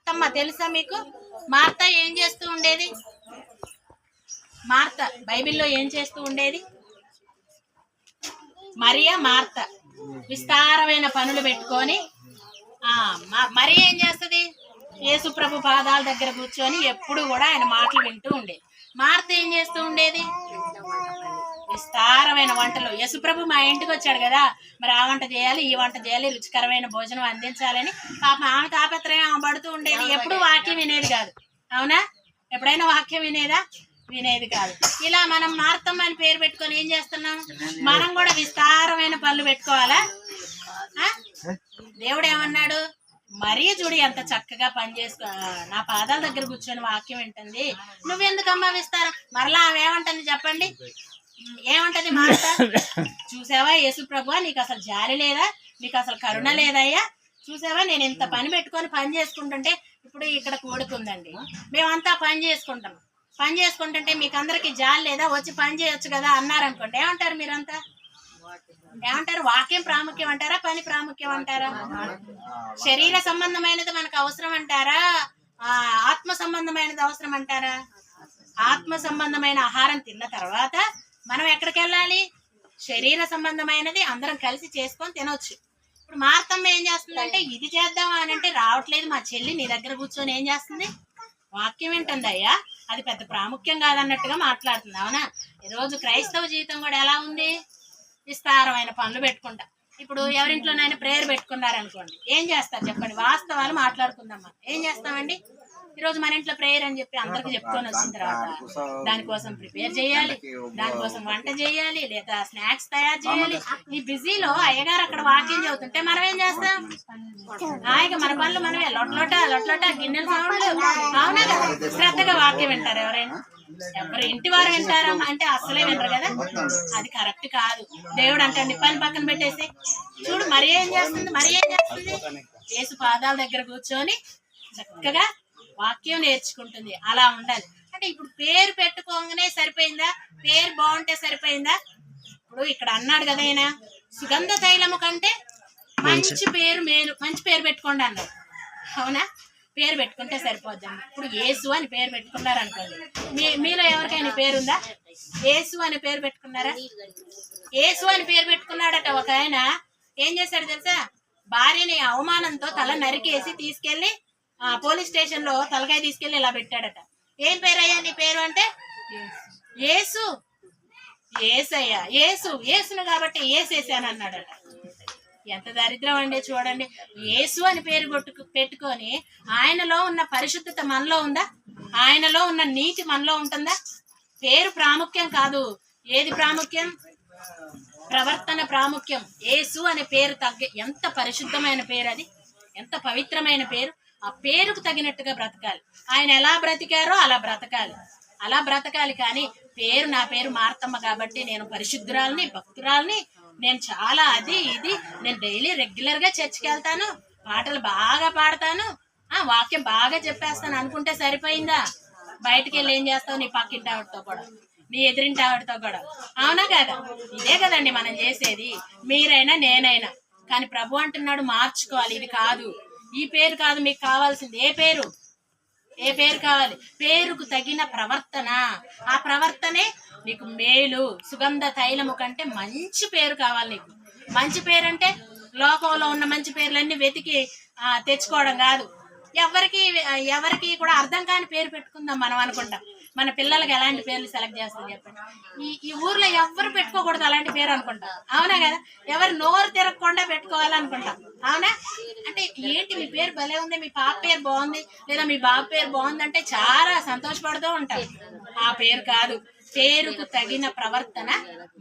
మార్తమ్మ తెలుసా మీకు? మార్త ఏం చేస్తూ ఉండేది? మార్త బైబిల్లో ఏం చేస్తూ ఉండేది? మరియా మార్త విస్తారమైన పనులు పెట్టుకొని మరి ఏం చేస్తుంది? యేసు ప్రభు పాదాల దగ్గర కూర్చొని ఎప్పుడు కూడా ఆయన మాటలు వింటూ ఉండేది. మార్త ఏం చేస్తూ ఉండేది? విస్తారమైన వంటలు. యేసుప్రభు మా ఇంటికి వచ్చాడు కదా, మరి ఆ వంట చేయాలి, ఈ వంట చేయాలి, రుచికరమైన భోజనం అందించాలని పాప ఆమె తాపత్రయం పడుతూ ఉండేది. ఎప్పుడు వాక్యం వినేది కాదు. అవునా? ఎప్పుడైనా వాక్యం వినేదా? వినేది కాదు. ఇలా మనం మార్తమ్మ అని పేరు పెట్టుకొని ఏం చేస్తున్నాం? మనం కూడా విస్తారమైన పనులు పెట్టుకోవాలా? దేవుడు ఏమన్నాడు? మరీ చూడు ఎంత చక్కగా పని చేసుకో, నా పాదాల దగ్గర కూర్చొని వాక్యం వింటుంది, నువ్వెందుకమ్మా విస్తారం? మరలా ఆమె ఏమంటుంది చెప్పండి? ఏమంటది మాట? చూసావా యేసు ప్రభు, నీకు అసలు జాలి లేదా? నీకు అసలు కరుణ లేదయ్యా? చూసావా నేను ఇంత పని పెట్టుకొని పని చేసుకుంటుంటే, ఇప్పుడు ఇక్కడ కూడుకుందండి, మేమంతా పని చేసుకుంటాం. పని చేసుకుంటుంటే మీకు అందరికి జాలి లేదా? వచ్చి పని చేయొచ్చు కదా అన్నారనుకోండి, ఏమంటారు మీరంతా? ఏమంటారు? వాక్యం ప్రాముఖ్యం అంటారా? పని ప్రాముఖ్యం అంటారా? శరీర సంబంధమైనది మనకు అవసరం అంటారా? ఆత్మ సంబంధమైనది అవసరం అంటారా? ఆత్మ సంబంధమైన ఆహారం తిన్న తర్వాత మనం ఎక్కడికి వెళ్ళాలి? శరీర సంబంధమైనది అందరం కలిసి చేసుకొని తినొచ్చు. ఇప్పుడు మార్తమ్మ ఏం చేస్తుందంటే, ఇది చేద్దాం అని అంటే రావట్లేదు మా చెల్లి, నీ దగ్గర కూర్చొని ఏం చేస్తుంది? వాక్యం ఏంటుంది అయ్యా, అది పెద్ద ప్రాముఖ్యం కాదన్నట్టుగా మాట్లాడుతుంది. అవునా? ఈరోజు క్రైస్తవ జీవితం కూడా ఎలా ఉంది? విస్తారమైన పనులు పెట్టుకుంటా. ఇప్పుడు ఎవరింట్లోనైనా ప్రేయర్ పెట్టుకున్నారనుకోండి, ఏం చేస్తారు చెప్పండి? వాస్తవాలు మాట్లాడుకుందాం. ఏం చేస్తామండి? ఈరోజు మన ఇంట్లో ప్రేయర్ అని చెప్పి అందరికి చెప్పుకొని వచ్చిన తర్వాత దానికోసం ప్రిపేర్ చేయాలి, దానికోసం వంట చేయాలి, లేదా స్నాక్స్ తయారు చేయాలి. ఈ బిజీలో అయ్యగారు అక్కడ వాక్యం చదువుతుంటే మనం ఏం చేస్తాం? హాయిగా మన పనులు మనమే లొట్లోట గిన్నెల సౌండ్లు. అవునా కదా? శ్రద్ధగా వాక్యం వింటారు ఎవరైనా? ఎవరు ఇంటి వారు వింటారా అంటే అసలే వినరు కదా. అది కరెక్ట్ కాదు. దేవుడు అంటే పని పక్కన పెట్టేసి చూడు మరి ఏం చేస్తుంది? యేసు పాదాల దగ్గర కూర్చొని చక్కగా వాక్యం నేర్చుకుంటుంది. అలా ఉండాలి. అంటే ఇప్పుడు పేరు పెట్టుకోగానే సరిపోయిందా? పేరు బాగుంటే సరిపోయిందా? ఇప్పుడు ఇక్కడ అన్నాడు కదా ఆయన, సుగంధ తైలము కంటే మంచి పేరు మేలు, మంచి పేరు పెట్టుకోండి అన్నాడు. అవునా? పేరు పెట్టుకుంటే సరిపోద్దాం. ఇప్పుడు యేసు అని పేరు పెట్టుకున్నారు అనుకోండి, మీలో ఎవరికైనా పేరుందా? యేసు అని పేరు పెట్టుకున్నారా? యేసు అని పేరు పెట్టుకున్నాడట. ఒక ఆయన ఏం చేశాడు తెలుసా? భార్యని అవమానంతో తల నరికేసి తీసుకెళ్లి పోలీస్ స్టేషన్ లో తలకాయ తీసుకెళ్లి ఇలా పెట్టాడట. ఏం పేరయ్యా నీ పేరు అంటే? యేసు. ఏసయ్యా, యేసును కాబట్టి ఏసేసాను అన్నాడట. ఎంత దరిద్రం అండి చూడండి. యేసు అని పేరు పెట్టుకొని ఆయనలో ఉన్న పరిశుద్ధత మనలో ఉందా? ఆయనలో ఉన్న నీతి మనలో ఉంటుందా? పేరు ప్రాముఖ్యం కాదు. ఏది ప్రాముఖ్యం? ప్రవర్తన ప్రాముఖ్యం. యేసు అనే పేరు ఎంత పరిశుద్ధమైన పేరు, అది ఎంత పవిత్రమైన పేరు. ఆ పేరుకు తగినట్టుగా బ్రతకాలి. ఆయన ఎలా బ్రతికారో అలా బ్రతకాలి. కానీ నా పేరు మార్తమ్మ కాబట్టి నేను పరిశుద్ధురాల్ని, భక్తురాల్ని, నేను చాలా అది ఇది, నేను డైలీ రెగ్యులర్ గా చర్చికి వెళ్తాను, పాటలు బాగా పాడతాను, వాక్యం బాగా చెప్పేస్తాను అనుకుంటే సరిపోయిందా? బయటికి వెళ్ళి ఏం చేస్తావు? నీ పక్కింటి ఆవిడతో కూడా, నీ ఎదురింటి ఆవిడతో కూడా. అవునా కదా? ఇదే కదండి మనం చేసేది, మీరైనా నేనైనా. కానీ ప్రభు అంటున్నాడు మార్చుకోవాలి. ఇది కాదు, ఈ పేరు కాదు మీకు కావాల్సింది. ఏ పేరు కావాలి? పేరుకు తగిన ప్రవర్తన. ఆ ప్రవర్తనే నీకు మేలు. సుగంధ తైలము కంటే మంచి పేరు కావాలి నీకు. మంచి పేరు అంటే లోకంలో ఉన్న మంచి పేర్లన్నీ వెతికి తెచ్చుకోవడం కాదు. ఎవరికి కూడా అర్థం కాని పేరు పెట్టుకుందాం మనం అనుకుంటాం. మన పిల్లలకి ఎలాంటి పేర్లు సెలెక్ట్ చేస్తాం చెప్పండి? ఈ ఊర్లో ఎవరు పెట్టుకోకూడదు అలాంటి పేరు అనుకుంటాం. అవునా కదా? ఎవరు నోరు తిరగకుండా పెట్టుకోవాలనుకుంటాం. అవునా? అంటే ఏంటి మీ పేరు భలే ఉంది, మీ పాప పేరు బాగుంది, లేదా మీ బాబు పేరు బాగుంది అంటే చాలా సంతోషపడుతూ ఉంటాం. ఆ పేరు కాదు. పేరుకు తగిన ప్రవర్తన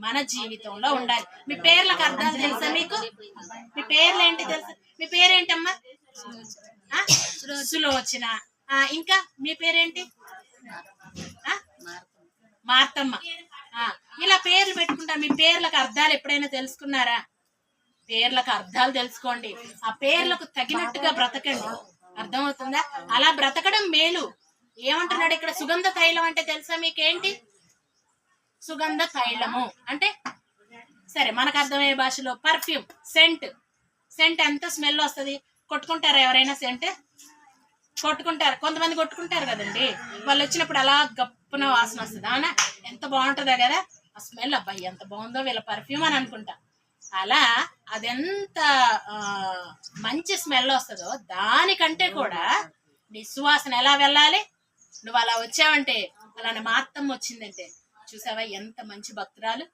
మన జీవితంలో ఉండాలి. మీ పేర్లకు అర్థాలు తెలుసా మీకు? మీ పేర్లు ఏంటి తెలుసా? మీ పేరేంటమ్మా? సులోచన. ఇంకా మీ పేరేంటి? మార్తమ్మ. ఇలా పేర్లు పెట్టుకుంటారు. మీ పేర్లకు అర్థాలు ఎప్పుడైనా తెలుసుకున్నారా? పేర్లకు అర్థాలు తెలుసుకోండి. ఆ పేర్లకు తగినట్టుగా బ్రతకండి. అర్థమవుతుందా? అలా బ్రతకడం మేలు. ఏమంటున్నాడు ఇక్కడ? సుగంధ తైలం అంటే తెలుసా మీకేంటి? సుగంధ తైలము అంటే సరే మనకు అర్థమయ్యే భాషలో పర్ఫ్యూమ్, సెంట్ ఎంత స్మెల్ వస్తుంది? కొట్టుకుంటారా ఎవరైనా సెంట్? కొట్టుకుంటారు, కొంతమంది కొట్టుకుంటారు కదండి. వాళ్ళు వచ్చినప్పుడు అలా గప్పున వాసన వస్తుంది. అవునా, ఎంత బాగుంటుందా కదా ఆ స్మెల్. అబ్బాయి ఎంత బాగుందో వీళ్ళ పర్ఫ్యూమ్ అని అనుకుంటా. అలా అదెంత మంచి స్మెల్ వస్తుందో దానికంటే కూడా నీ సువాసన ఎలా వెళ్ళాలి. నువ్వు అలా వచ్చావంటే, అలానే మా అత్తమ్మ వచ్చిందంటే, చూసావా ఎంత మంచి భక్తురాలు.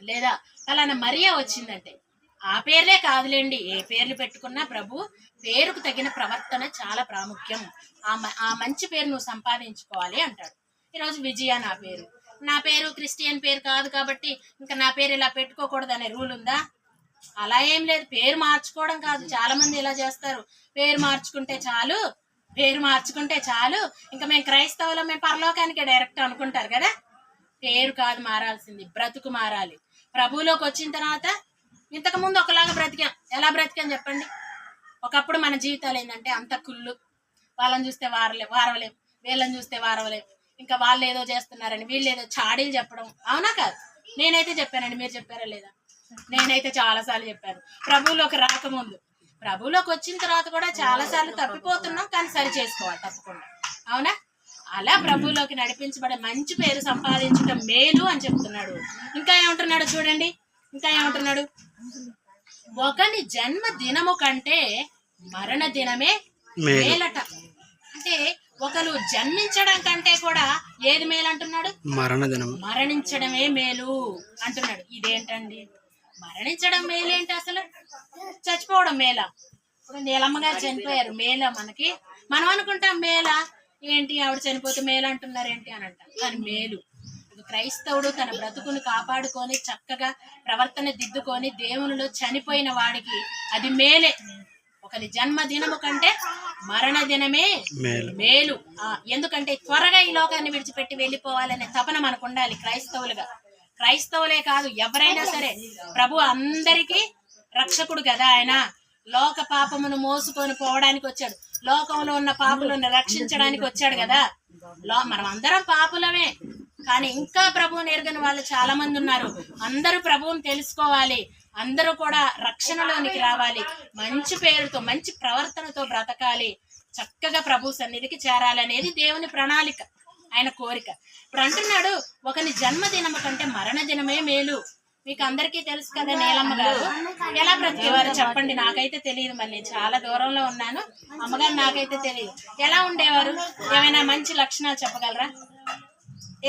లేదా అలానే మరియా వచ్చిందంటే, ఆ పేర్లే కాదులేండి, ఏ పేర్లు పెట్టుకున్నా ప్రభు పేరుకు తగిన ప్రవర్తన చాలా ప్రాముఖ్యం. ఆ మంచి పేరు నువ్వు సంపాదించుకోవాలి అంటాడు. ఈరోజు విజయ నా పేరు క్రిస్టియన్ పేరు కాదు కాబట్టి ఇంకా నా పేరు ఇలా పెట్టుకోకూడదు అనే రూల్ ఉందా? అలా ఏం లేదు. పేరు మార్చుకోవడం కాదు, చాలా మంది ఇలా చేస్తారు. పేరు మార్చుకుంటే చాలు ఇంకా మేము క్రైస్తవులం, మేము పరలోకానికి డైరెక్ట్ అనుకుంటారు కదా. పేరు కాదు మారాల్సింది, బ్రతుకు మారాలి. ప్రభువులోకి వచ్చిన తర్వాత ఇంతకు ముందు ఒకలాగా బ్రతికాం. ఎలా బ్రతికాం చెప్పండి? ఒకప్పుడు మన జీవితాలు ఏంటంటే అంత కుళ్ళు, వాళ్ళని చూస్తే వారవలేం, వీళ్ళని చూస్తే వారవలేం, ఇంకా వాళ్ళు ఏదో చేస్తున్నారని వీళ్ళు ఏదో చాడీలు చెప్పడం. అవునా కాదు? నేనైతే చెప్పానండి, మీరు చెప్పారా లేదా? నేనైతే చాలాసార్లు చెప్పాను. ప్రభువులోకి రాకముందు. ప్రభువులోకి వచ్చిన తర్వాత కూడా చాలాసార్లు తప్పిపోతున్నాం, కానీ సరి చేసుకోవాలి తప్పకుండా. అవునా? అలా ప్రభువులోకి నడిపించబడే మంచి పేరు సంపాదించడం మేలు అని చెప్తున్నాడు. ఇంకా ఏమంటున్నాడు చూడండి, ఇంకా ఏమంటున్నాడు? ఒకని జన్మ దినము కంటే మరణ దినమే మేలట. అంటే ఒకరు జన్మించడం కంటే కూడా ఏది మేలు అంటున్నాడు? మరణించడమే మేలు అంటున్నాడు. ఇదేంటండి, మరణించడం మేలేంటి? అసలు చచ్చిపోవడం మేలా? ఇప్పుడు నీలమ్మ గారు చనిపోయారు, మేలా మనకి? మనం అనుకుంటాం మేలా ఏంటి, ఆవిడ చనిపోతే మేలు అంటున్నారు ఏంటి అని అంటాం. కానీ మేలు. క్రైస్తవుడు తన బ్రతుకును కాపాడుకొని చక్కగా ప్రవర్తన దిద్దుకొని దేవునిలో చనిపోయిన వాడికి అది మేలే. ఒకరి జన్మదినము కంటే మరణ దినమే మేలు. ఎందుకంటే త్వరగా ఈ లోకాన్ని విడిచిపెట్టి వెళ్ళిపోవాలనే తపన మనకు ఉండాలి క్రైస్తవులుగా. క్రైస్తవులే కాదు, ఎవరైనా సరే. ప్రభు అందరికీ రక్షకుడు కదా. ఆయన లోక పాపమును మోసుకొని పోవడానికి వచ్చాడు, లోకంలో ఉన్న పాపులను రక్షించడానికి వచ్చాడు కదా. మనం అందరం పాపులమే, కానీ ఇంకా ప్రభువుని ఎరగని వాళ్ళు చాలా మంది ఉన్నారు. అందరూ ప్రభువుని తెలుసుకోవాలి, అందరూ కూడా రక్షణలోనికి రావాలి, మంచి పేరుతో మంచి ప్రవర్తనతో బ్రతకాలి, చక్కగా ప్రభు సన్నిధికి చేరాలనేది దేవుని ప్రణాళిక, ఆయన కోరిక. ఇప్పుడు అంటున్నాడు ఒకని జన్మదినము కంటే మరణ దినమే మేలు. మీకు అందరికీ తెలుసు కదా నీలమ్మ గారు ఎలా బ్రతికేవారు చెప్పండి? నాకైతే తెలియదు, మళ్ళీ చాలా దూరంలో ఉన్నాను. అమ్మగారు నాకైతే తెలియదు. ఎలా ఉండేవారు? ఏమైనా మంచి లక్షణాలు చెప్పగలరా?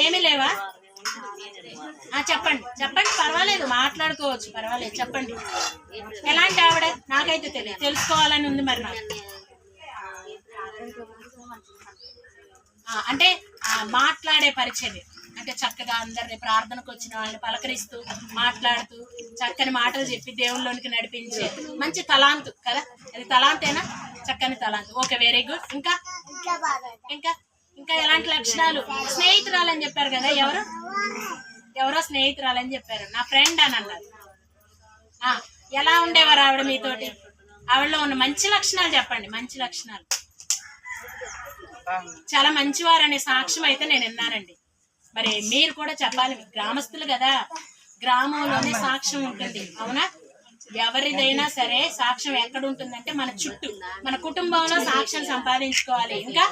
ఏమీ లేవా? చెప్పండి చెప్పండి, పర్వాలేదు, మాట్లాడుకోవచ్చు, పర్వాలేదు, చెప్పండి. ఎలాంటి ఆవిడ? నాకైతే తెలియదు, తెలుసుకోవాలని ఉంది మరి నాకు. అంటే మాట్లాడే పరిచయం, అంటే చక్కగా అందరిని ప్రార్థనకు వచ్చిన వాళ్ళని పలకరిస్తూ మాట్లాడుతూ చక్కని మాటలు చెప్పి దేవుళ్ళలోనికి నడిపించే మంచి తలాంతు కదా. అది తలాంతేనా? చక్కని తలాంతు. Okay, very good. ఇంకా ఇంకా ఇంకా ఎలాంటి లక్షణాలు? స్నేహితురాలని చెప్పారు కదా. ఎవరో స్నేహితురాలని చెప్పారు, నా ఫ్రెండ్ అని అన్నారు. ఎలా ఉండేవారు ఆవిడ మీతోటి? ఆవిడలో ఉన్న మంచి లక్షణాలు చెప్పండి. మంచి లక్షణాలు. చాలా మంచివారనే సాక్ష్యం అయితే నేను విన్నానండి. మరి మీరు కూడా చెప్పాలి, గ్రామస్తులు కదా, గ్రామంలోనే సాక్ష్యం ఉంటుంది. అవునా? ఎవరిదైనా సరే సాక్ష్యం ఎక్కడ ఉంటుందంటే మన చుట్టూ, మన కుటుంబంలో సాక్ష్యం సంపాదించుకోవాలి. ఇంకా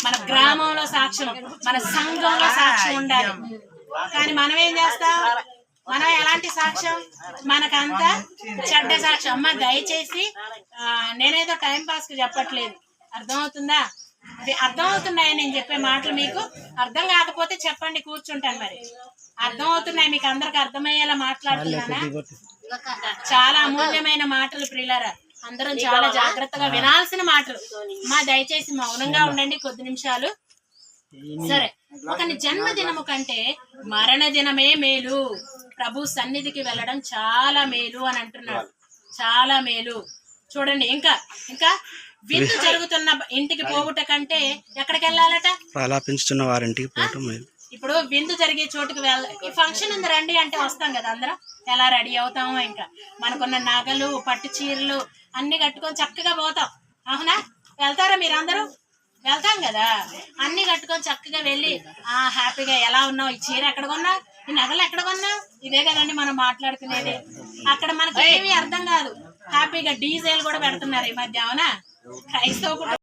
మన గ్రామంలో సాక్ష్యం, మన సంఘంలో సాక్ష్యం ఉండాలి. కానీ మనం ఏం చేస్తాం? మనం ఎలాంటి సాక్ష్యం? మనకంతా చెడ్డ సాక్ష్యం. అమ్మ దయచేసి నేనేదో టైం పాస్ కి చెప్పట్లేదు, అర్థమవుతుందా? అది అర్థమవుతున్నాయి నేను చెప్పే మాటలు. మీకు అర్థం కాకపోతే చెప్పండి, కూర్చుంటాను. మరి అర్థమవుతున్నాయి మీకు అందరికి అర్థమయ్యేలా మాట్లాడుతున్నానా? చాలా అమూల్యమైన మాటలు ప్రియులారా, అందరం చాలా జాగ్రత్తగా వినాల్సిన మాటలు. దయచేసి మౌనంగా ఉండండి కొద్ది నిమిషాలు. సరే, ఒకని జన్మదినము కంటే మరణ దినమే మేలు. ప్రభు సన్నిధికి వెళ్ళడం చాలా మేలు అని అంటున్నాడు, చాలా మేలు. చూడండి, ఇంకా ఇంకా విందు జరుగుతున్న ఇంటికి పోవుట కంటే ఎక్కడికి వెళ్ళాలట? ప్రలాపించుతున్న వారింటికి పోవటం మేలు. ఇప్పుడు విందు జరిగే చోటుకి ఈ ఫంక్షన్ ఉంది రండి అంటే వస్తాం కదా అందరం. ఎలా రెడీ అవుతామో, ఇంకా మనకున్న నగలు పట్టు చీరలు అన్ని కట్టుకొని చక్కగా పోతాం. అవునా? వెళ్తారా మీరందరూ? వెళ్తాం కదా. అన్ని కట్టుకొని చక్కగా వెళ్ళి హ్యాపీగా ఎలా ఉన్నావు, ఈ చీర ఎక్కడ కొన్నావు, ఈ నగలు ఎక్కడ కొన్నావు, ఇదే కదండి మనం మాట్లాడుకునేది. అక్కడ మనకి ఏమీ అర్థం కాదు. హ్యాపీగా డీజేలు కూడా పెడుతున్నారు ఈ మధ్య. అవునా? క్రైస్తవ